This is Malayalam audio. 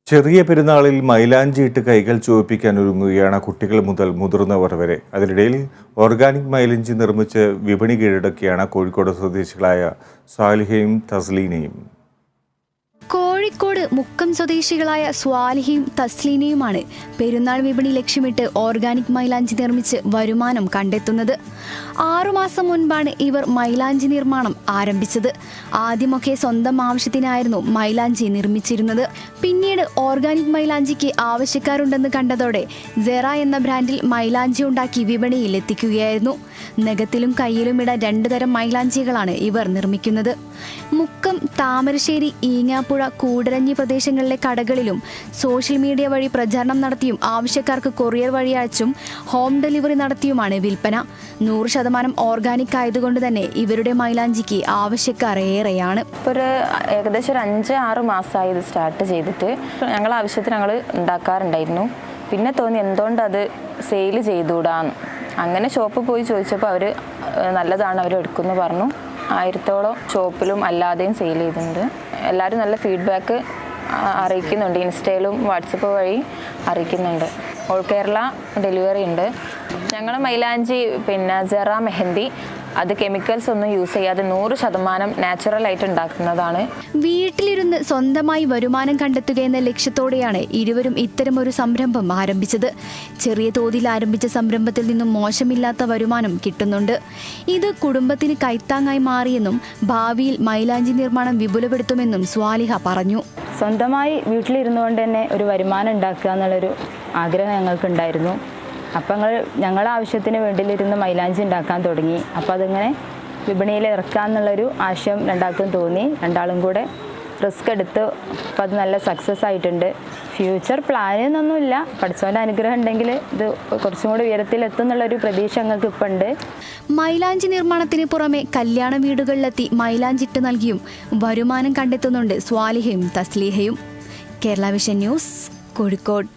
ചെറിയ പെരുന്നാളിൽ മൈലാഞ്ചിയിട്ട് കൈകൾ ചുവപ്പിക്കാൻ ഒരുങ്ങുകയാണ് കുട്ടികൾ മുതൽ മുതിർന്നവർ വരെ. അതിനിടയിൽ ഓർഗാനിക് മൈലാഞ്ചി നിർമ്മിച്ച് വിപണി കീഴടക്കിയാണ് കോഴിക്കോട് സ്വദേശികളായ സാലിഹയും തസ്ലീനയും. കോഴിക്കോട് മുക്കം സ്വദേശികളായ സ്വാലിഹയും തസ്ലീനയുമാണ് പെരുന്നാൾ വിപണി ലക്ഷ്യമിട്ട് ഓർഗാനിക് മൈലാഞ്ചി നിർമ്മിച്ച് വരുമാനം കണ്ടെത്തുന്നത്. 6 മാസം മുൻപാണ് ഇവർ മൈലാഞ്ചി നിർമ്മാണം ആരംഭിച്ചത്. ആദ്യമൊക്കെ സ്വന്തം ആവശ്യത്തിനായിരുന്നു മൈലാഞ്ചി നിർമ്മിച്ചിരുന്നത്. പിന്നീട് ഓർഗാനിക് മൈലാഞ്ചിക്ക് ആവശ്യക്കാരുണ്ടെന്ന് കണ്ടതോടെ സെറ എന്ന ബ്രാൻഡിൽ മൈലാഞ്ചി ഉണ്ടാക്കി വിപണിയിൽ എത്തിക്കുകയായിരുന്നു. നഖത്തിലും കയ്യിലും ഇടാൻ 2 തരം മൈലാഞ്ചികളാണ് ഇവർ നിർമ്മിക്കുന്നത്. മുക്കം, താമരശ്ശേരി, ഈങ്ങാപ്പുഴ, കൂടരഞ്ഞി പ്രദേശങ്ങളിലെ കടകളിലും സോഷ്യൽ മീഡിയ വഴി പ്രചാരണം നടത്തിയും ആവശ്യക്കാർക്ക് കൊറിയർ വഴി അയച്ചും ഹോം ഡെലിവറി നടത്തിയുമാണ് വിൽപ്പന. 100% ഓർഗാനിക് ആയതുകൊണ്ട് തന്നെ ഇവരുടെ മൈലാഞ്ചിക്ക് ആവശ്യക്കാർ ഏറെയാണ്. ഏകദേശം ഒരു 5-6 മാസമായി ഇത് സ്റ്റാർട്ട് ചെയ്തിട്ട് ഞങ്ങൾ ആവശ്യത്തിന് ഞങ്ങൾ ഉണ്ടാക്കാറുണ്ടായിരുന്നു. പിന്നെ തോന്നി എന്തുകൊണ്ട് അത് സെയിൽ ചെയ്തുകൂടാന്ന്. അങ്ങനെ ഷോപ്പിൽ പോയി ചോദിച്ചപ്പോൾ അവർ നല്ലതാണ്, അവർ എടുക്കുമെന്ന് പറഞ്ഞു. 1000-ഓളം ഷോപ്പിലും അല്ലാതെയും സെയിൽ ചെയ്തിട്ടുണ്ട്. എല്ലാവരും നല്ല ഫീഡ്ബാക്ക് അറിയിക്കുന്നുണ്ട്. ഇൻസ്റ്റയിലും വാട്സപ്പ് വഴി അറിയിക്കുന്നുണ്ട്. ഓൾ കേരള ഡെലിവറി ഉണ്ട്. ഞങ്ങൾ മൈലാഞ്ചി സെറ മെഹന്തി അത് കെമിക്കൽസ് ഒന്നും യൂസ് ചെയ്യാതെ 100% നാച്ചുറലായിട്ട് ഉണ്ടാക്കുന്നതാണ്. വീട്ടിലിരുന്ന് സ്വന്തമായി വരുമാനം കണ്ടെത്തുക എന്ന ലക്ഷ്യത്തോടെയാണ് ഇരുവരും ഇത്തരമൊരു സംരംഭം ആരംഭിച്ചത്. ചെറിയ തോതിൽ ആരംഭിച്ച സംരംഭത്തിൽ നിന്നും മോശമില്ലാത്ത വരുമാനം കിട്ടുന്നുണ്ട്. ഇത് കുടുംബത്തിന് കൈത്താങ്ങായി മാറിയെന്നും ഭാവിയിൽ മൈലാഞ്ചി നിർമ്മാണം വിപുലപ്പെടുത്തുമെന്നും സ്വാലിഹ പറഞ്ഞു. സ്വന്തമായി വീട്ടിലിരുന്നുകൊണ്ട് തന്നെ ഒരു വരുമാനം ഉണ്ടാക്കുക എന്നുള്ളൊരു ആഗ്രഹം ഞങ്ങൾക്കുണ്ടായിരുന്നു. അപ്പം ഞങ്ങളുടെ ആവശ്യത്തിന് വേണ്ടിയിലിരുന്ന് മൈലാഞ്ചി ഉണ്ടാക്കാൻ തുടങ്ങി. അപ്പോൾ അതിങ്ങനെ വിപണിയിൽ ഇറക്കാമെന്നുള്ളൊരു ആശയം രണ്ടാൾക്കും തോന്നി. രണ്ടാളും കൂടെ റിസ്ക് എടുത്ത് അപ്പോൾ അത് നല്ല സക്സസ് ആയിട്ടുണ്ട്. ഫ്യൂച്ചർ പ്ലാനൊന്നുമില്ല. പഠിച്ചവൻ്റെ അനുഗ്രഹം ഉണ്ടെങ്കിൽ ഇത് കുറച്ചും കൂടി ഉയരത്തിലെത്തും എന്നുള്ളൊരു പ്രതീക്ഷ ഞങ്ങൾക്ക് ഇപ്പം ഉണ്ട്. മൈലാഞ്ചി നിർമ്മാണത്തിന് പുറമെ കല്യാണ വീടുകളിലെത്തി മൈലാഞ്ചിട്ട് നൽകിയും വരുമാനം കണ്ടെത്തുന്നുണ്ട് സ്വാലിഹയും തസ്ലീഹയും. Kerala vision news, Kozhikode.